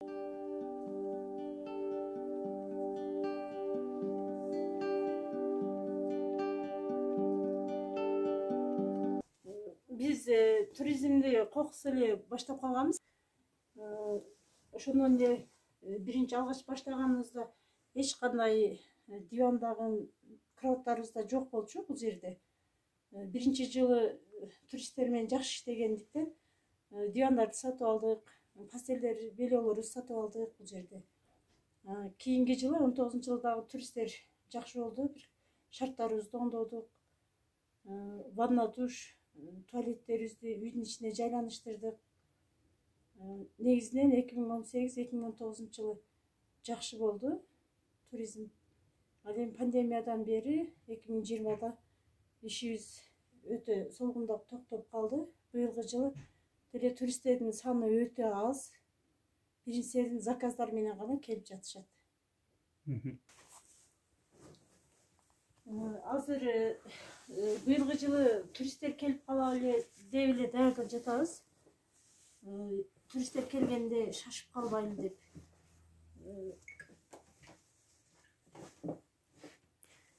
Biz turizmди кокус эле баштап калганбыз. Ошондон эле биринчи алгач баштаганыбызда эч кандай дивандагы кроваттарыбыз да жок болчу бул жерде. Биринчи жылы туристтер менен жакшы иштегендиктен дивандарды сатып алдык, пастелдер, белоолорду сатып алдык бул жерде. Кийинки жылы 19-жылдагы туристтер жакшы болду. Бир шарттарыбызды оңдодук. Ванна, душ, туалеттерибизди үйдүн ичине жайланыштырдык. Негизинен 2018-2019 жылы жакшы болду туризм. Ал эми пандемиядан бери 2020да ишибиз өтө солгундап токтоп калды. Быйылкы жылы деле туристтердин саны өтө аз. Биринчиден заказдар менен гана келип жатышат. Азыр быйылкы жылы туристтер келип кала эле деп эле даярдап жатабыз. Туристтер келгенде шашып калбайын деп.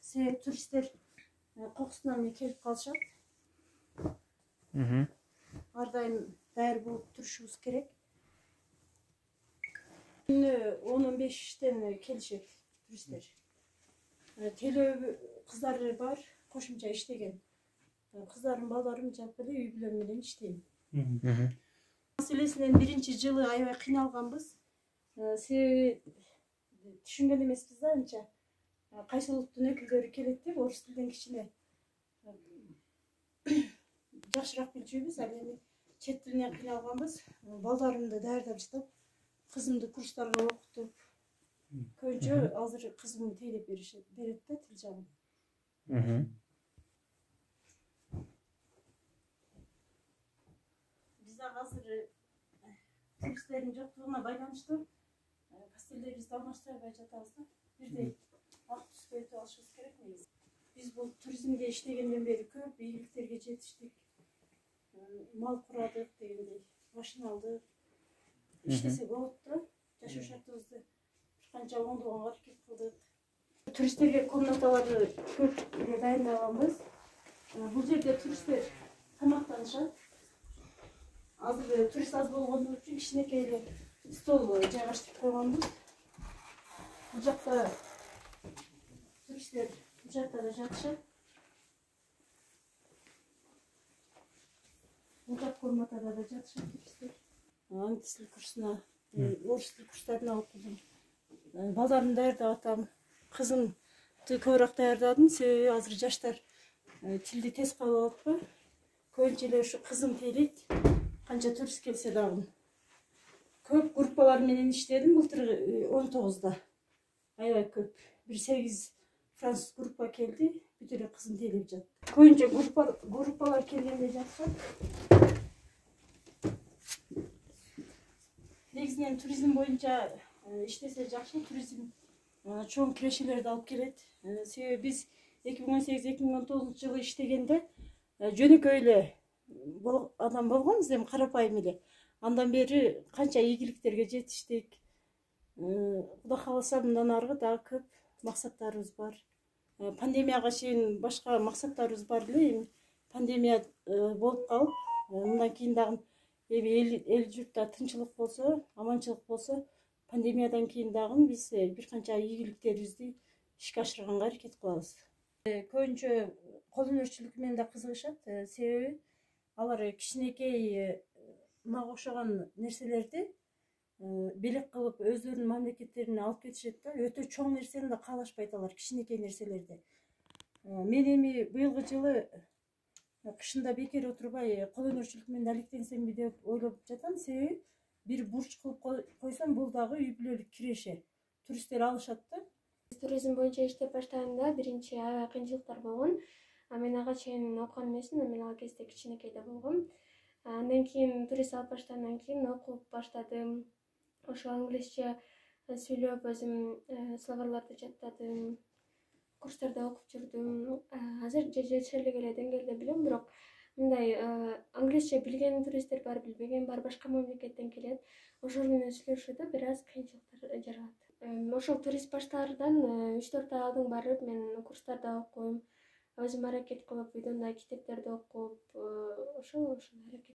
Себеби туристтер кокусуна эмне келип калышат. Ар дайым даяр болуп турушубуз керек. Күнүнө 10-15тен келишет туристтер. Телөө кыздары бар, кошумча иштеген. Кыздарым, балдарым жалпы эле үй бүлөм менен иштейм. Маселесинен биринчи жылы аябай кыйналганбыз. Себеби түшүнгөн эмеспиз да анча. Кайсы улуттун өкүлдөрү келет деп орус тилден кичине жакшыраак билчүбүз. Ал эми чет тилинен кыйналганбыз. Балдарымды даярдап жатам. Кызымды курстарга окутуп, көбүнчө азыр кызым тейлеп берет да тил жагын. Биз азыр туристтердин жоктугуна байланыштуу пастелдерибизди алмаштырбай жатабыз да. Бирдей ак түскө өтүп алышыбыз керек негизи. Биз бул туризмде иштегенден бери көп ийгиликтерге жетиштик. Мал курадык дегендей, машина алдык. İştese болот да, жашоо шартыбызды бир канча оңдогонго аракет кылдык. Туристтерге комнаталарды көп даярдаганбыз. Бул жерде туристтер тамактанышат. Азыр турист аз болгондугу үчүн кичинекей эле стол жайгаштырып койгонбуз. Бул жакта туристтер бул жакта да жатышат. Бул жак комнатада да жатышат туристтер. Англис тил курсуна, орус тил курстарына окудум. Балдарымды даярдап атам. Кызымды көбүрөөк даярдадым. Себеби азыр жаштар тилди тез кабыл алат ба. Көбүнчө эле ушу кызым тейлейт. Канча турист келсе дагы. Көп группалар менен иштедим былтыр 19да. Аябай көп. Бир 8 француз группа келди. Бүт эле кызым тейлеп жатты. Көбүнчө группалар келгенде жатышат. Негизинен туризм боюнча иштесе жакшы. Туризм чоң кирешелерди алып келет. Себеби биз 2018-2019 жылы иштегенде жөнөкөй эле адам болгонбуз, эми карапайым эле. Андан бери канча ийгиликтерге жетиштик. Кудай кааласа мындан аркы дагы көп максаттарыбыз бар. Пандемияга чейин башка максаттарыбыз бар эле. Эми пандемия болуп калып, мындан кийин дагы эл журтта тынчылык болсо, аманчылык болсо, пандемиядан кийин дагы биз бир канча ийгиликтерибизди ишке ашырганга аракет кылабыз. Көбүнчө кол өнөрчүлүк менен да кызыгышат. Себеби алар кичинекей мага окшогон нерселерди белек кылып өздөрүнүн мамлекеттерине алып кетишет да. Өтө чоң нерсени да каалашпайт алар, кичинекей нерселерди. Мен эми быйылкы жылы кышында бекер отурбай кол өнөрчүлүк менен алектенсемби деп ойлоп жатам. Себеби бир бурч кылып койсом бул дагы үй бүлөлүк киреше. Туристтер алышат да. Туризм боюнча иштеп баштаганда биринчи аябай кыйынчылыктар болгон. Мен ага чейин окуган эмесмин, мен ал кезде кичинекей да болгом. Андан кийин турист алып баштагандан кийин окуп баштадым. Ошо англисче сүйлөп өзүм словарларды жаттадым. Курстарда окуп жүрдүм. Азыр жетерлик эле деңгээлде билем, бирок мындай англисче билген туристтер бар, билбеген бар, башка мамлекеттен келет. Ошол менен сүйлөшүүдө бир аз кыйынчылыктар жаралат. Ошол турист баштаардан 3-4 ай алдын барып мен курстарда окуйм, өзүм аракет кылып, үйдөн да китептерди окуп, ошол аракет